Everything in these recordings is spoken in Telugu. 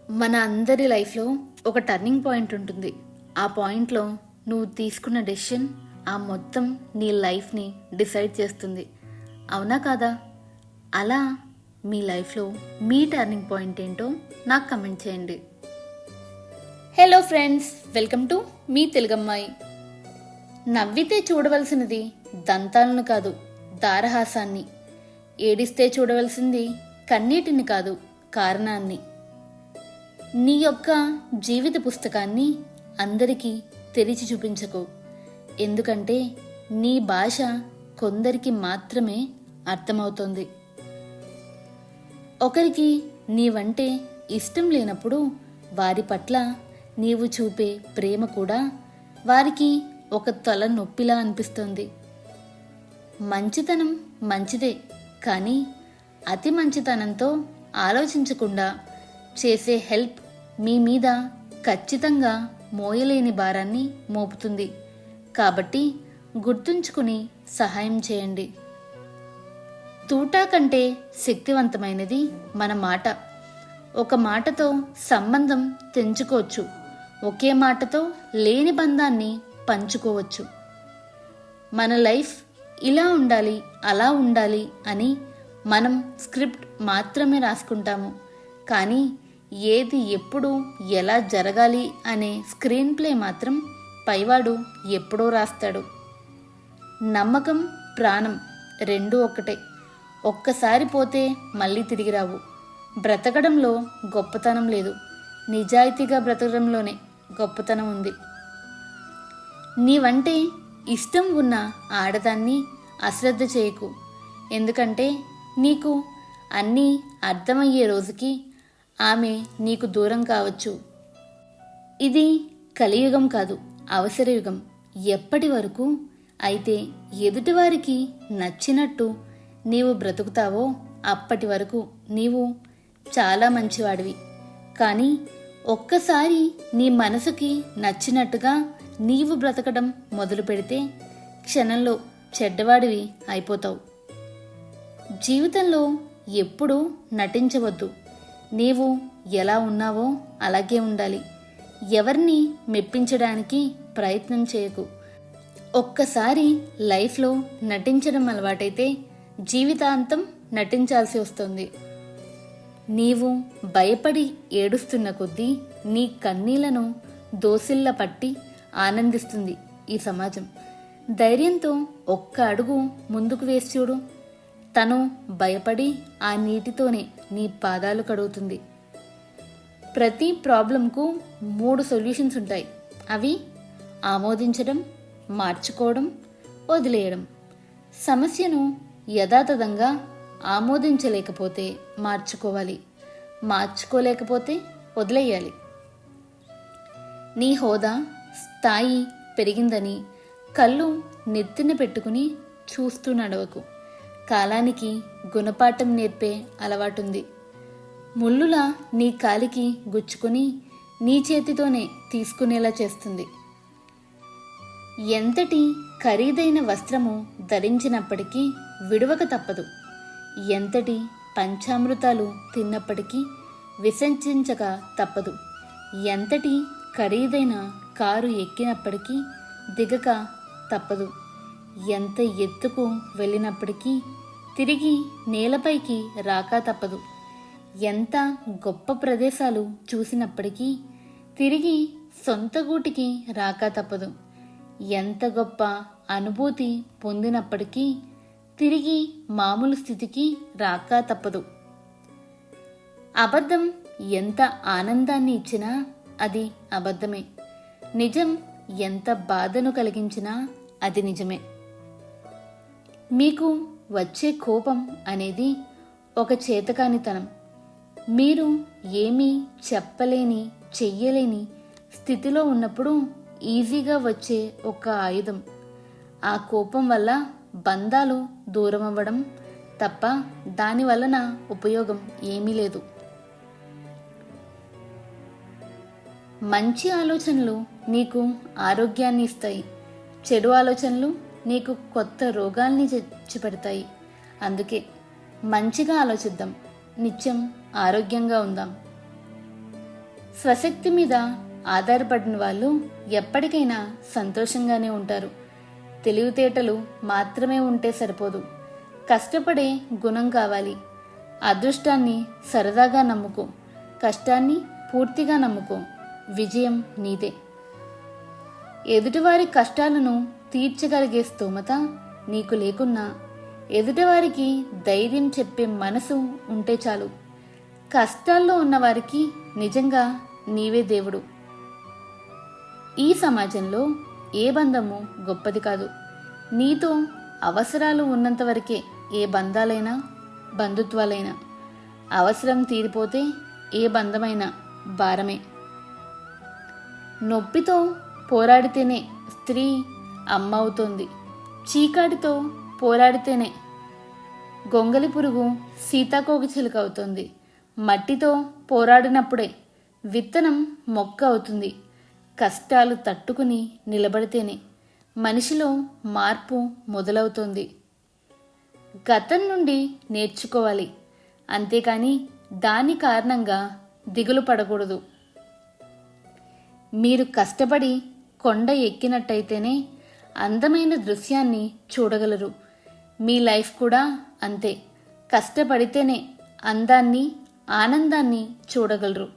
మన అందరి లైఫ్లో ఒక టర్నింగ్ పాయింట్ ఉంటుంది. ఆ పాయింట్లో నువ్వు తీసుకున్న డెసిషన్ ఆ మొత్తం నీ లైఫ్ని డిసైడ్ చేస్తుంది. అవునా కాదా? అలా మీ లైఫ్లో మీ టర్నింగ్ పాయింట్ ఏంటో నాకు కమెంట్ చేయండి. హలో ఫ్రెండ్స్, వెల్కమ్ టు మీ తెలుగమ్మాయి. నవ్వితే చూడవలసినది దంతాలను కాదు, దారహాసాన్ని. ఏడిస్తే చూడవలసింది కన్నీటిని కాదు, కారణాన్ని. నీ యొక్క జీవిత పుస్తకాన్ని అందరికీ తెరిచి చూపించకు. ఎందుకంటే నీ భాష కొందరికి మాత్రమే అర్థమవుతుంది. ఒకరికి నీవంటే ఇష్టం లేనప్పుడు వారి పట్ల నీవు చూపే ప్రేమ కూడా వారికి ఒక తల నొప్పిలా అనిపిస్తుంది. మంచితనం మంచిదే, కానీ అతి మంచితనంతో ఆలోచించకుండా చేసే హెల్ప్ మీ మీద ఖచ్చితంగా మోయలేని భారాన్ని మోపుతుంది. కాబట్టి గుర్తుంచుకుని సహాయం చేయండి. తూటా కంటే శక్తివంతమైనది మన మాట. ఒక మాటతో సంబంధం తెంచుకోవచ్చు, ఒకే మాటతో లేని బంధాన్ని పంచుకోవచ్చు. మన లైఫ్ ఇలా ఉండాలి, అలా ఉండాలి అని మనం స్క్రిప్ట్ మాత్రమే రాసుకుంటాము. కానీ ఏది ఎప్పుడు ఎలా జరగాలి అనే స్క్రీన్ ప్లే మాత్రం పైవాడు ఎప్పుడో రాస్తాడు. నమ్మకం, ప్రాణం రెండూ ఒక్కటే. ఒక్కసారి పోతే మళ్ళీ తిరిగి రావు. బ్రతకడంలో గొప్పతనం లేదు, నిజాయితీగా బ్రతకడంలోనే గొప్పతనం ఉంది. నీవంటే ఇష్టం ఉన్న ఆడదాన్ని అశ్రద్ధ చేయకు. ఎందుకంటే నీకు అన్నీ అర్థమయ్యే రోజుకి ఆమె నీకు దూరం కావచ్చు. ఇది కలియుగం కాదు, అవసర యుగం. ఎప్పటి వరకు అయితే ఎదుటివారికి నచ్చినట్టు నీవు బ్రతుకుతావో అప్పటి వరకు నీవు చాలా మంచివాడివి. కానీ ఒక్కసారి నీ మనసుకి నచ్చినట్టుగా నీవు బ్రతకడం మొదలు పెడితే క్షణంలో చెడ్డవాడివి అయిపోతావు. జీవితంలో ఎప్పుడూ నటించవద్దు. నీవు ఎలా ఉన్నావో అలాగే ఉండాలి. ఎవరిని మెప్పించడానికి ప్రయత్నం చేయకు. ఒక్కసారి లైఫ్లో నటించడం అలవాటైతే జీవితాంతం నటించాల్సి వస్తుంది. నీవు భయపడి ఏడుస్తున్న కొద్దీ నీ కన్నీళ్లను దోసిళ్ళ పట్టి ఆనందిస్తుంది ఈ సమాజం. ధైర్యంతో ఒక్క అడుగు ముందుకు వేసి చూడు. తను భయపడి ఆ నీటితోనే నీ పాదాలు కడుగుతుంది. ప్రతి ప్రాబ్లంకు 3 సొల్యూషన్స్ ఉంటాయి. అవి ఆమోదించడం, మార్చుకోవడం, వదిలేయడం. సమస్యను యథాతథంగా ఆమోదించలేకపోతే మార్చుకోవాలి, మార్చుకోలేకపోతే వదిలేయాలి. నీ హోదా, స్థాయి పెరిగిందని కళ్ళు నెత్తిన పెట్టుకుని చూస్తూ నడవకు. కాలానికి గుణపాఠం నేర్పే అలవాటుంది. ముళ్ళులా నీ కాలికి గుచ్చుకొని నీ చేతితోనే తీసుకునేలా చేస్తుంది. ఎంతటి ఖరీదైన వస్త్రము ధరించినప్పటికీ విడువక తప్పదు. ఎంతటి పంచామృతాలు తిన్నప్పటికీ విసర్జించక తప్పదు. ఎంతటి ఖరీదైన కారు ఎక్కినప్పటికీ దిగక తప్పదు. ఎంత ఎత్తుకు వెళ్ళినప్పటికీ తిరిగి నేలపైకి రాక తప్పదు. ఎంత గొప్ప ప్రదేశాలు చూసినప్పటికీ తిరిగి సొంత గూటికి రాక తప్పదు. ఎంత గొప్ప అనుభూతి పొందినప్పటికీ తిరిగి మామూలు స్థితికి రాక తప్పదు. అబద్ధం ఎంత ఆనందాన్ని ఇచ్చినా అది అబద్ధమే. నిజం ఎంత బాధను కలిగించినా అది నిజమే. మీకు వచ్చే కోపం అనేది ఒక చేతకానితనం. మీరు ఏమీ చెప్పలేని, చెయ్యలేని స్థితిలో ఉన్నప్పుడు ఈజీగా వచ్చే ఒక ఆయుధం. ఆ కోపం వల్ల బంధాలు దూరం అవ్వడం తప్ప దాని వలన ఉపయోగం ఏమీ లేదు. మంచి ఆలోచనలు నీకు ఆరోగ్యాన్ని ఇస్తాయి. చెడు ఆలోచనలు నీకు కొత్త రోగాల్ని తెచ్చిపెడతాయి. అందుకే మంచిగా ఆలోచిద్దాం, నిత్యం ఆరోగ్యంగా ఉందాం. స్వశక్తి మీద ఆధారపడిన వాళ్ళు ఎప్పటికైనా సంతోషంగానే ఉంటారు. తెలివితేటలు మాత్రమే ఉంటే సరిపోదు, కష్టపడే గుణం కావాలి. అదృష్టాన్ని సరదాగా నమ్ముకో, కష్టాన్ని పూర్తిగా నమ్ముకో. విజయం నీదే. ఎదుటివారి కష్టాలను తీర్చగలిగే స్తోమత నీకు లేకున్నా ఎదుటివారికి ధైర్యం చెప్పే మనసు ఉంటే చాలు. కష్టాల్లో ఉన్నవారికి నిజంగా నీవే దేవుడు. ఈ సమాజంలో ఏ బంధము గొప్పది కాదు. నీతో అవసరాలు ఉన్నంత వరకే ఏ బంధాలైనా బంధుత్వాలైనా. అవసరం తీరిపోతే ఏ బంధమైనా భారమే. నొప్పితో పోరాడితేనే స్త్రీ అమ్మ అవుతుంది. చీకాటితో పోరాడితేనే గొంగలి పురుగు సీతాకోకచిలుక అవుతుంది. మట్టితో పోరాడినప్పుడే విత్తనం మొక్క అవుతుంది. కష్టాలు తట్టుకుని నిలబడితేనే మనిషిలో మార్పు మొదలవుతుంది. గతం నుండి నేర్చుకోవాలి, అంతేకాని దాని కారణంగా దిగులు పడకూడదు. మీరు కష్టపడి కొండ ఎక్కినట్టయితేనే అందమైన దృశ్యాన్ని చూడగలరు. మీ లైఫ్ కూడా అంతే. కష్టపడితేనే అందాన్ని ఆనందాన్ని చూడగలరు.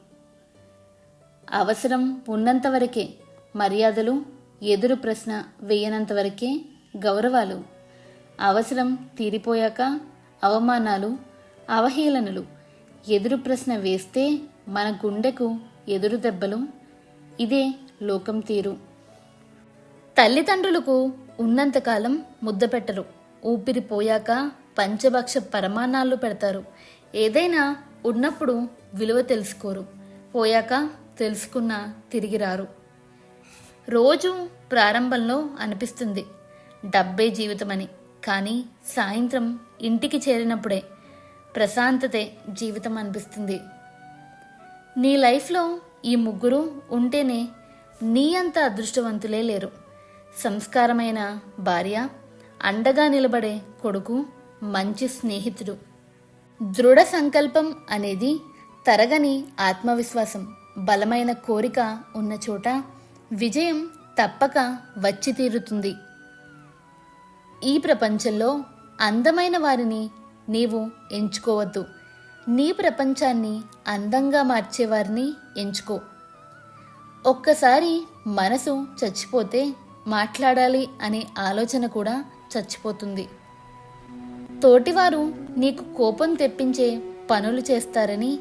అవసరం ఉన్నంతవరకే మర్యాదలు, ఎదురు ప్రశ్న వేయనంతవరకే గౌరవాలు. అవసరం తీరిపోయాక అవమానాలు, అవహేళనలు. ఎదురు ప్రశ్న వేస్తే మన గుండెకు ఎదురు దెబ్బలు. ఇదే లోకం తీరు. తల్లిదండ్రులకు ఉన్నంతకాలం ముద్ద పెట్టరు. ఊపిరిపోయాక పంచభక్ష పరమాన్నాలు పెడతారు. ఏదైనా ఉన్నప్పుడు విలువ తెలుసుకోరు, పోయాక తెలుసుకున్నా తిరిగి రారు. రోజు ప్రారంభంలో అనిపిస్తుంది డబ్బే జీవితమని, కానీ సాయంత్రం ఇంటికి చేరినప్పుడే ప్రశాంతతే జీవితం అనిపిస్తుంది. నీ లైఫ్లో ఈ ముగ్గురు ఉంటేనే నీ అంత అదృష్టవంతులే లేరు. సంస్కారమైన భార్య, అండగా నిలబడే కొడుకు, మంచి స్నేహితుడు. దృఢ సంకల్పం అనేది తరగని ఆత్మవిశ్వాసం, బలమైన కోరిక ఉన్న చోట విజయం తప్పక వచ్చి తీరుతుంది. ఈ ప్రపంచంలో అందమైన వారిని నీవు ఎంచుకోవద్దు. నీ ప్రపంచాన్ని అందంగా మార్చేవారిని ఎంచుకో. ఒక్కసారి మనసు చచ్చిపోతే మాట్లాడాలి అనే ఆలోచన కూడా చచ్చిపోతుంది. తోటివారు నీకు కోపం తెప్పించే పనులు చేస్తారని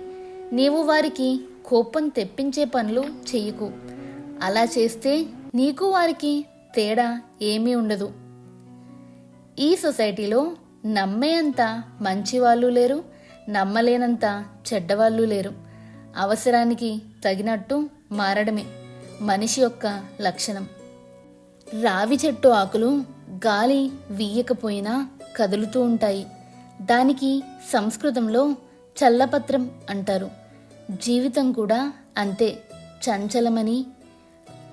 నీవు వారికి కోపం తెప్పించే పనులు చెయ్యకు. అలా చేస్తే నీకు వారికి తేడా ఏమీ ఉండదు. ఈ సొసైటీలో నమ్మేంత మంచివాళ్ళు లేరు, నమ్మలేనంత చెడ్డవాళ్ళు లేరు. అవసరానికి తగినట్టు మారడమే మనిషి యొక్క లక్షణం. రావి చెట్టు ఆకులు గాలి వీయకపోయినా కదులుతూ ఉంటాయి. దానికి సంస్కృతంలో చల్లపత్రం అంటారు. జీవితం కూడా అంతే చంచలమని,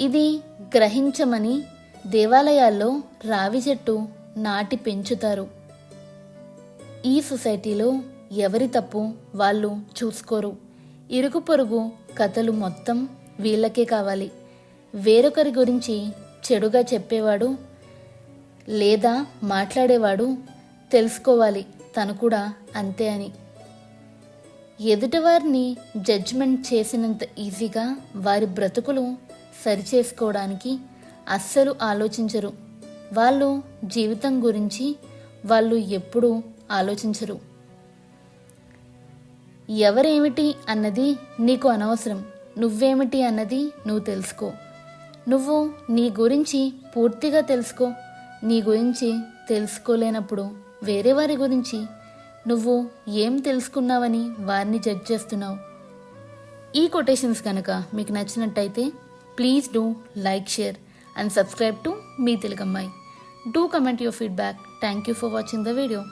ఇది గ్రహించమని దేవాలయాల్లో రావి చెట్టు నాటి పెంచుతారు. ఈ సొసైటీలో ఎవరి తప్పు వాళ్ళు చూసుకోరు. ఇరుగు పొరుగు కథలు మొత్తం వీళ్ళకే కావాలి. వేరొకరి గురించి చెడుగా చెప్పేవాడు లేదా మాట్లాడేవాడు తెలుసుకోవాలి తను కూడా అంతే అని. ఎదుటివారిని జడ్జిమెంట్ చేసినంత ఈజీగా వారి బ్రతుకులు సరిచేసుకోవడానికి అస్సలు ఆలోచించరు. వాళ్ళు జీవితం గురించి వాళ్ళు ఎప్పుడూ ఆలోచించరు. ఎవరేమిటి అన్నది నీకు అనవసరం. నువ్వేమిటి అన్నది నువ్వు తెలుసుకో. నువ్వు నీ గురించి పూర్తిగా తెలుసుకో. నీ గురించి తెలుసుకోలేనప్పుడు వేరే వారి గురించి నువ్వు ఏం తెలుసుకున్నావని వారిని జడ్జ్ చేస్తున్నావు. ఈ కొటేషన్స్ కనుక మీకు నచ్చినట్టయితే please do like, share and subscribe to మీ తెలుగమ్మాయి. Do comment your feedback. Thank you for watching the video.